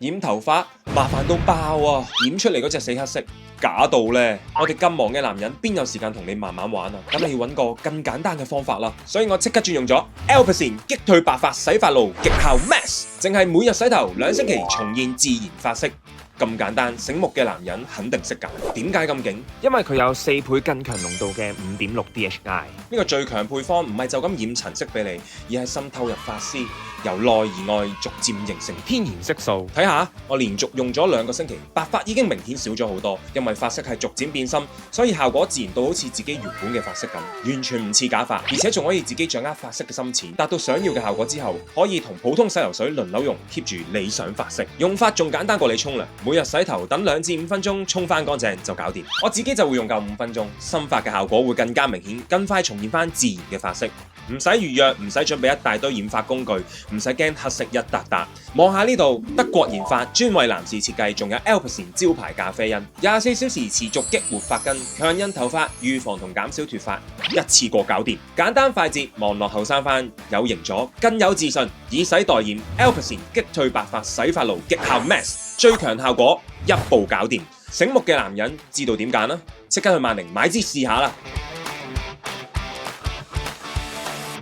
染頭髮麻煩到爆啊！染出嚟嗰隻死黑色假到呢。我哋咁忙嘅男人邊有時間同你慢慢玩啊？咁你要揾個更簡單嘅方法啦。所以我即刻轉用咗 Alpecin 擊退白髮洗髮露極效 Mask， 淨係每日洗頭2星期重現自然髮色。咁簡單，醒目嘅男人肯定識揀。點解咁勁？因為佢有4倍更強濃度嘅5.6 DHI。呢個最強配方唔係就咁染陳色俾你，而係滲透入髮絲，由內而外逐漸形成天然色素。睇下，我連續用咗2個星期，白髮已經明顯少咗好多。因為髮色係逐漸變深，所以效果自然到好似自己原本嘅髮色咁，完全唔似假髮，而且仲可以自己掌握髮色嘅深淺，達到想要嘅效果之後，可以同普通洗頭水輪流用，keep 住理想髮色。用法仲簡單過你沖涼，每日洗頭等2至5分鐘，沖翻乾淨就搞掂。我自己就會用夠5分鐘，深髮嘅效果會更加明顯，更快重現翻自然嘅髮色。唔使預約，唔使準備一大堆染髮工具，唔使驚黑色一笪笪。望下呢度，德國研發，專為男士設計，仲有 Alpecin 招牌咖啡因，24小時持續激活髮根，強韌頭髮，預防同減少脫髮，一次過搞掂。簡單快捷，望落後生翻，有型咗，更有自信。以洗代染 ，Alpecin 擊退白髮洗髮露極效 Mask， 最強效果，一步搞掂。醒目嘅男人知道點揀啦，即刻去萬寧買支試下啦！